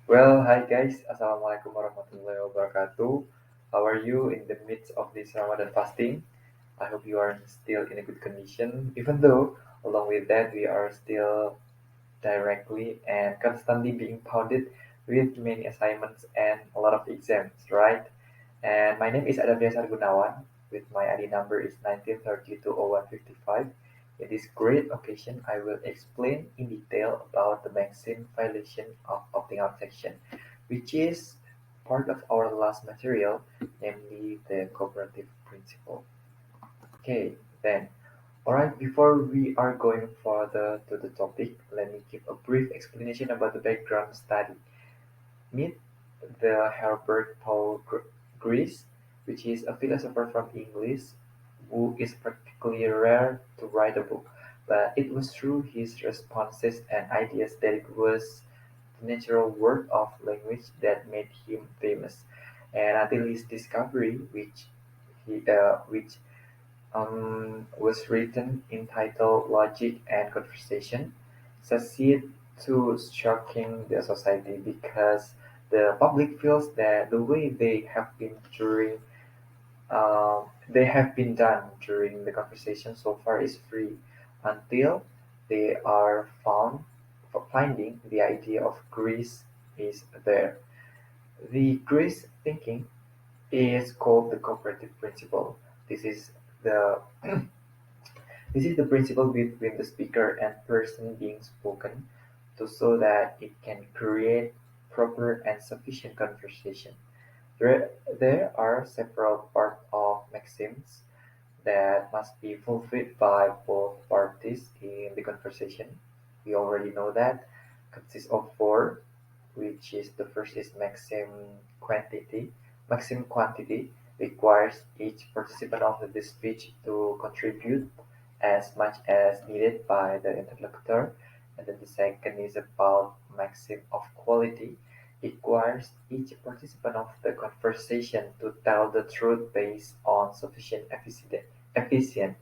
Well, hi guys. Assalamualaikum warahmatullahi wabarakatuh. How are you in the midst of this Ramadan fasting? I hope you are still in a good condition, even though along with that we are still directly and constantly being pounded with many assignments and a lot of exams, right? And my name is Adam Biasar Gunawan. With my ID number is 19320155. In this great occasion, I will explain in detail about the maxim violation of opting out section, which is part of our last material, namely the cooperative principle. Okay, then. Alright, before we are going further to the topic, let me give a brief explanation about the background study. Meet the Herbert Paul Grice, which is a philosopher from English who is practically rare to write a book, but it was through his responses and ideas that it was the natural word of language that made him famous. And until his discovery, which was written entitled "Logic and Conversation", succeed to shocking the society because the public feels that the way they have been done during the conversation so far is free until they are finding the idea of Greece is there. The Greece thinking is called the cooperative principle. This is the This is the principle between the speaker and person being spoken to so that it can create proper and sufficient conversation. There are several parts of maxims that must be fulfilled by both parties in the conversation. We already know that consists of four, which is the first is maxim quantity. Maxim quantity requires each participant of the speech to contribute as much as needed by the interlocutor. And then the second is about maxim of quality requires each participant of the conversation to tell the truth based on sufficient efficient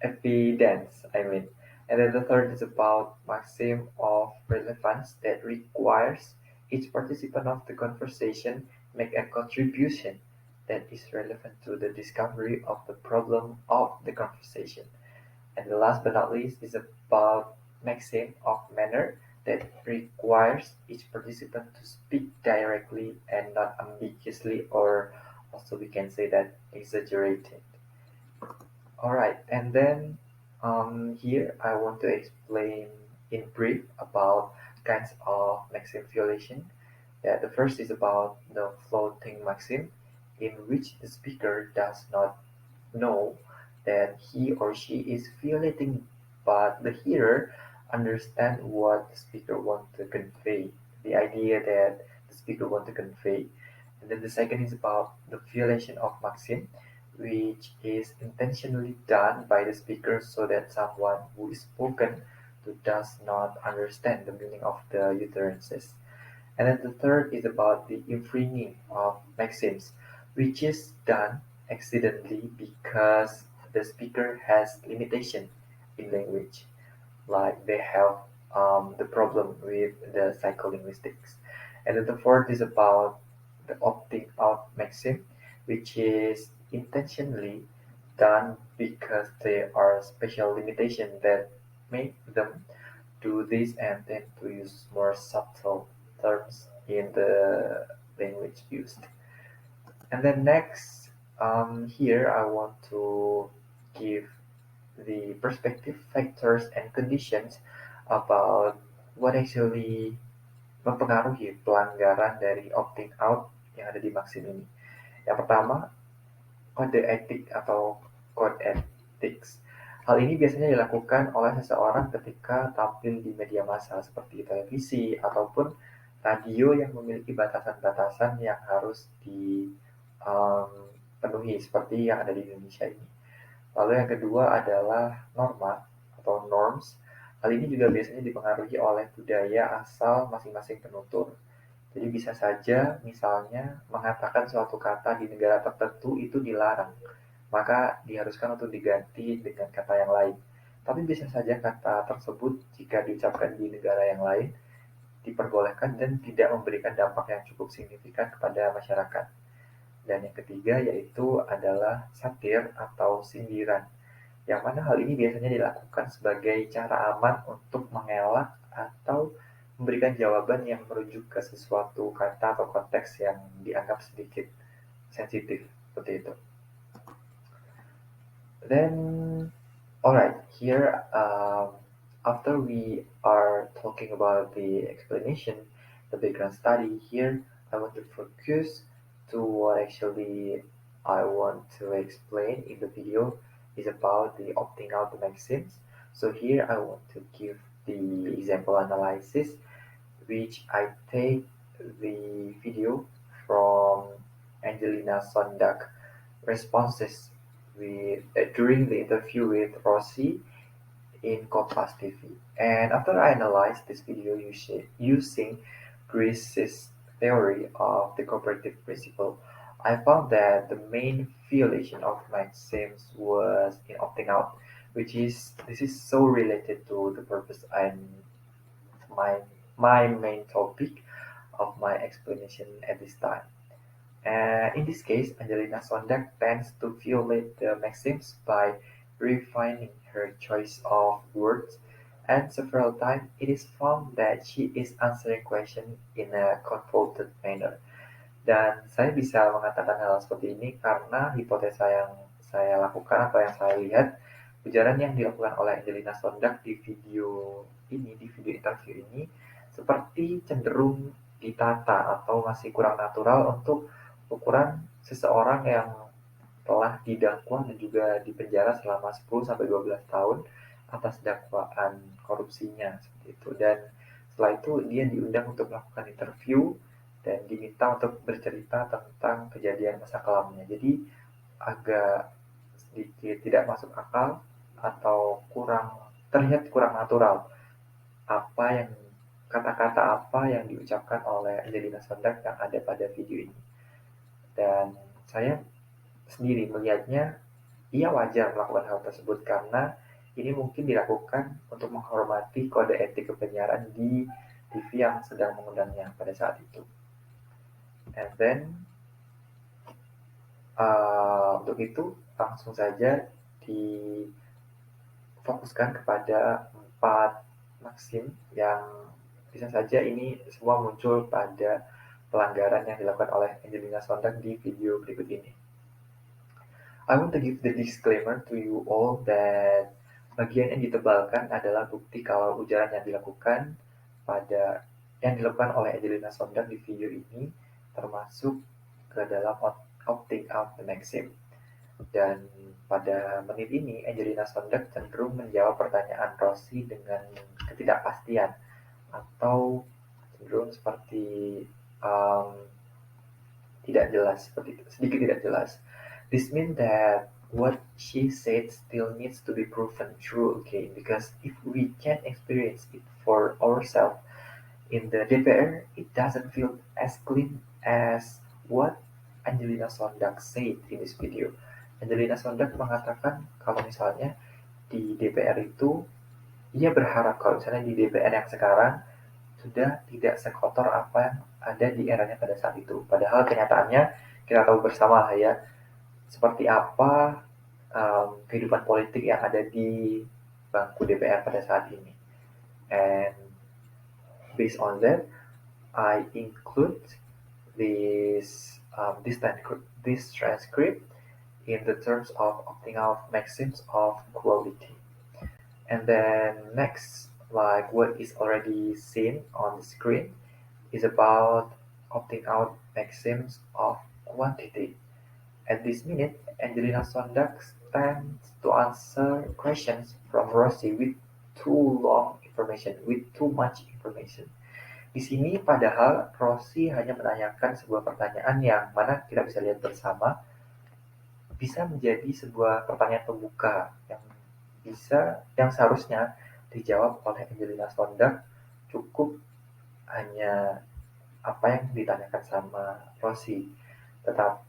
evidence. And then the third is about maxim of relevance that requires each participant of the conversation make a contribution that is relevant to the discovery of the problem of the conversation. And the last but not least is about maxim of manner that requires each participant to speak directly and not ambiguously, or also we can say that exaggerated. All right, and then here I want to explain in brief about kinds of maxim violation. Yeah, the first is about the floating maxim, in which the speaker does not know that he or she is violating, but the hearer understand what the speaker want to convey, the idea that the speaker want to convey. And then the second is about the violation of maxim, which is intentionally done by the speaker so that someone who is spoken to does not understand the meaning of the utterances. And then the third is about the infringing of maxims, which is done accidentally because the speaker has limitation in language, like they have the problem with the psycholinguistics. And then the fourth is about the opting out maxim, which is intentionally done because there are special limitations that make them do this and tend to use more subtle terms in the language used. And then next, here I want to give the perspective factors and conditions about what actually mempengaruhi pelanggaran dari opting out yang ada di Maxim ini. Yang pertama, kode etik atau code ethics. Hal ini biasanya dilakukan oleh seseorang ketika tampil di media massa seperti televisi ataupun radio yang memiliki batasan-batasan yang harus dipenuhi seperti yang ada di Indonesia ini. Lalu yang kedua adalah norma atau norms. Hal ini juga biasanya dipengaruhi oleh budaya asal masing-masing penutur. Jadi bisa saja misalnya mengatakan suatu kata di negara tertentu itu dilarang, maka diharuskan untuk diganti dengan kata yang lain. Tapi bisa saja kata tersebut jika diucapkan di negara yang lain diperbolehkan dan tidak memberikan dampak yang cukup signifikan kepada masyarakat. Dan yang ketiga yaitu adalah satir atau sindiran, yang mana hal ini biasanya dilakukan sebagai cara aman untuk mengelak atau memberikan jawaban yang merujuk ke sesuatu kata atau konteks yang dianggap sedikit sensitif, seperti itu. Then, alright, here after we are talking about the explanation, the background study, here I want to focus to what actually I want to explain in the video is about the opting out maxims. So here I want to give the example analysis, which I take the video from Angelina Sondak responses during the interview with Rossi in Kompas TV. And after I analyzed this video using Greece's theory of the cooperative principle, I found that the main violation of maxims was in opting out, which is this is so related to the purpose and my my main topic of my explanation at this time. In this case, Angelina Sondak tends to violate the maxims by refining her choice of words, and several times it is found that she is answering questions in a convoluted manner. Dan saya bisa mengatakan hal seperti ini karena hipotesa yang saya lakukan atau yang saya lihat, ujaran yang dilakukan oleh Angelina Sondak di video ini, di video interview ini, seperti cenderung ditata atau masih kurang natural untuk ukuran seseorang yang telah didakwa dan juga dipenjara selama 10-12 tahun atas dakwaan korupsinya seperti itu. Dan setelah itu dia diundang untuk melakukan interview dan diminta untuk bercerita tentang kejadian masa kelamnya. Jadi agak sedikit tidak masuk akal atau terlihat kurang natural apa yang kata-kata apa yang diucapkan oleh Angelina Sondak yang ada pada video ini. Dan saya sendiri melihatnya ia wajar melakukan hal tersebut karena ini mungkin dilakukan untuk menghormati kode etik kepenyiaran di TV yang sedang mengundangnya pada saat itu. And then untuk itu langsung saja difokuskan kepada 4 maksim yang bisa saja ini semua muncul pada pelanggaran yang dilakukan oleh Angelina Sondak di video berikut ini. I want to give the disclaimer to you all that bagian yang ditebalkan adalah bukti kalau ujaran yang dilakukan oleh Angelina Sondak di video ini termasuk ke dalam opting out the maxim. Dan pada menit ini Angelina Sondak cenderung menjawab pertanyaan Rossi dengan ketidakpastian atau cenderung seperti tidak jelas, sedikit tidak jelas. This means that what she said still needs to be proven true, okay? Because if we can't experience it for ourselves in the DPR, it doesn't feel as clean as what Angelina Sondak said in this video. Angelina Sondak mengatakan kalau misalnya di DPR itu ia berharap kalau misalnya di DPR yang sekarang sudah tidak sekotor apa yang ada di eranya pada saat itu. Padahal kenyataannya kita tahu bersama lah ya seperti apa kehidupan politik yang ada di bangku DPR pada saat ini. And based on that, I include this transcript in the terms of opting out maxims of quality. And then next, like what is already seen on the screen, is about opting out maxims of quantity. At this minute, Angelina Sondak tends to answer questions from Rossi with too much information. Di sini padahal Rossi hanya menanyakan sebuah pertanyaan yang mana kita bisa lihat bersama bisa menjadi sebuah pertanyaan pembuka yang seharusnya dijawab oleh Angelina Sondak cukup hanya apa yang ditanyakan sama Rossi. Tetap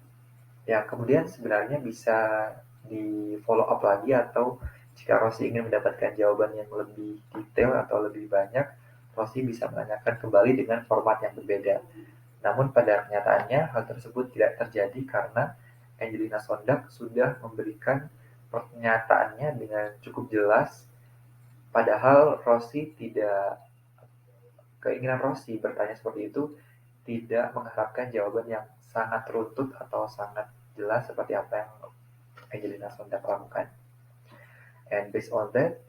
yang kemudian sebenarnya bisa di follow up lagi atau jika Rossi ingin mendapatkan jawaban yang lebih detail atau lebih banyak, Rossi bisa menanyakan kembali dengan format yang berbeda. Namun pada kenyataannya hal tersebut tidak terjadi karena Angelina Sondak sudah memberikan pernyataannya dengan cukup jelas, padahal keinginan Rossi bertanya seperti itu tidak mengharapkan jawaban yang sangat runtut atau sangat jelas seperti apa yang Angelina Sondak lakukan. And based on that,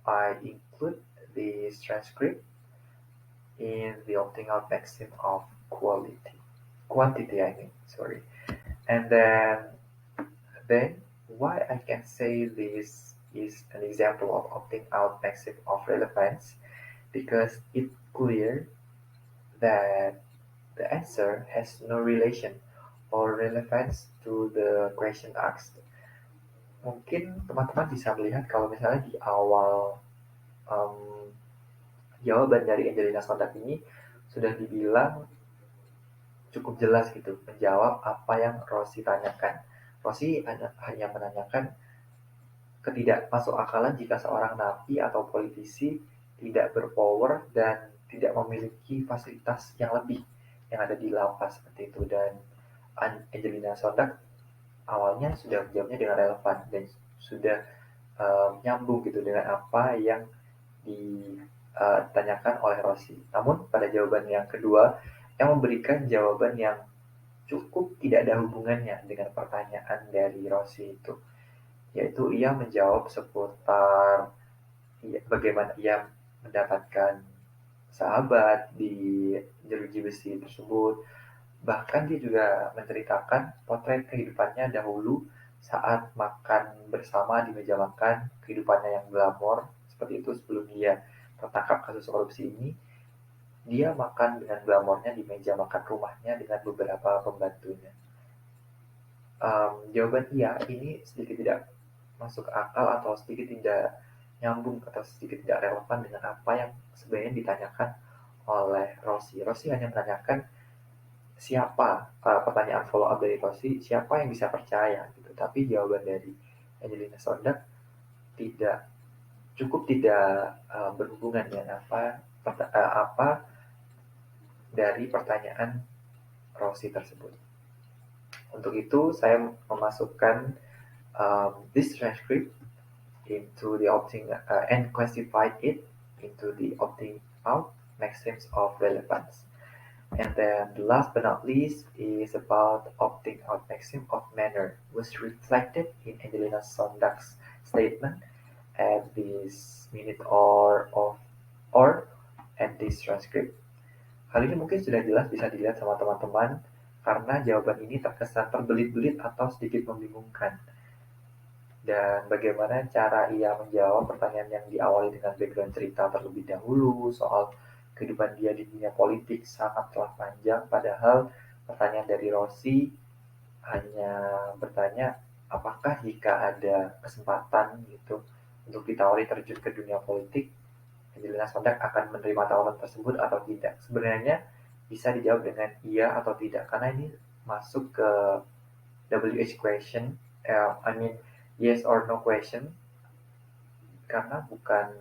I include this transcript in the opting out maxim of quantity, I mean, sorry. And then why I can say this is an example of opting out maxim of relevance, because it's clear that the answer has no relation or relevance to the question asked. Mungkin teman-teman bisa melihat kalau misalnya di awal um, jawaban dari Angelina Sondak ini sudah dibilang cukup jelas gitu, menjawab apa yang Rossi tanyakan. Rossi hanya menanyakan ketidakmasukakalan jika seorang napi atau politisi tidak berpower dan tidak memiliki fasilitas yang lebih yang ada di lapas seperti itu. Dan Angelina Sondak awalnya sudah menjawabnya dengan relevan dan sudah nyambung gitu dengan apa yang ditanyakan oleh Rossi. Namun pada jawaban yang kedua yang memberikan jawaban yang cukup tidak ada hubungannya dengan pertanyaan dari Rossi itu, yaitu ia menjawab seputar bagaimana ia mendapatkan sahabat di jeruji besi tersebut. Bahkan dia juga menceritakan potret kehidupannya dahulu saat makan bersama di meja makan, kehidupannya yang glamor seperti itu sebelum dia tertangkap kasus korupsi ini. Dia makan dengan glamornya di meja makan rumahnya dengan beberapa pembantunya. Jawaban iya ini sedikit tidak masuk akal atau sedikit tidak nyambung atau sedikit tidak relevan dengan apa yang sebenarnya ditanyakan oleh Rossi. Rossi hanya menanyakan siapa, pertanyaan follow up dari Rossi, siapa yang bisa percaya gitu. Tapi jawaban dari Angelina Sondak tidak berhubungan dengan apa dari pertanyaan Rossi tersebut. Untuk itu saya memasukkan this transcript into the opting and classified it into the opting out maxims of relevance. And then the last but not least is about opting out maxim of manner, was reflected in Angelina Sondak's statement at this minute or at this transcript. Hal ini mungkin sudah jelas bisa dilihat sama teman-teman karena jawaban ini terkesan terbelit-belit atau sedikit membingungkan. Dan bagaimana cara ia menjawab pertanyaan yang diawali dengan background cerita terlebih dahulu soal kehidupan dia di dunia politik sangatlah panjang, padahal pertanyaan dari Rossi hanya bertanya apakah jika ada kesempatan gitu untuk ditawari terjun ke dunia politik, Angelina Sondak akan menerima tawaran tersebut atau tidak. Sebenarnya bisa dijawab dengan iya atau tidak karena ini masuk ke WH question, I mean yes or no question, karena bukan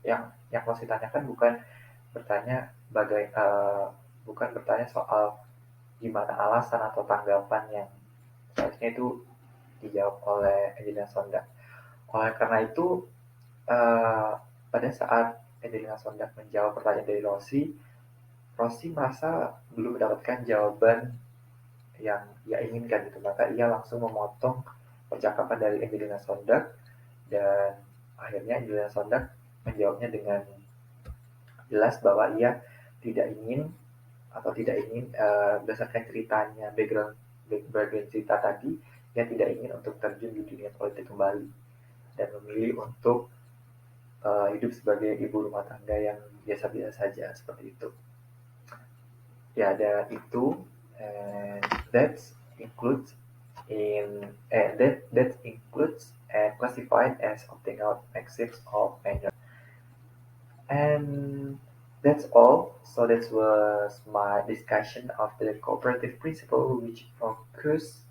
yang harus ditanyakan bukan bertanya soal gimana alasan atau tanggapan yang seharusnya itu dijawab oleh Angelina Sondak. Oleh karena itu uh, pada saat Angelina Sondak menjawab pertanyaan dari Rossi merasa belum mendapatkan jawaban yang ia inginkan gitu, maka ia langsung memotong percakapan dari Angelina Sondak dan akhirnya Angelina Sondak menjawabnya dengan jelas bahwa ia tidak ingin berdasarkan ceritanya background cerita tadi, ia tidak ingin untuk terjun di dunia politik kembali dan memilih untuk hidup sebagai ibu rumah tangga yang biasa-biasa saja seperti itu. Ya, dan itu and that includes and classified as opting out maxims of manner. And that's all. So that was my discussion of the cooperative principle, which focused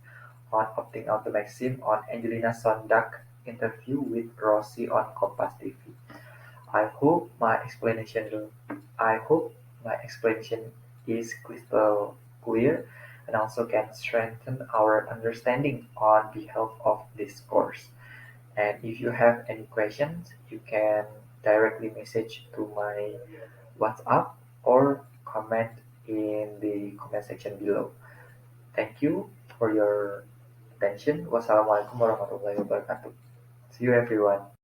on opting out the maxim on Angelina Sondak interview with Rossi on Kompas TV. I hope my explanation I hope my explanation is crystal clear and also can strengthen our understanding on behalf of this course. And if you have any questions, you can directly message to my WhatsApp or comment in the comment section below. Thank you for your attention. Wassalamualaikum warahmatullahi wabarakatuh. See you everyone.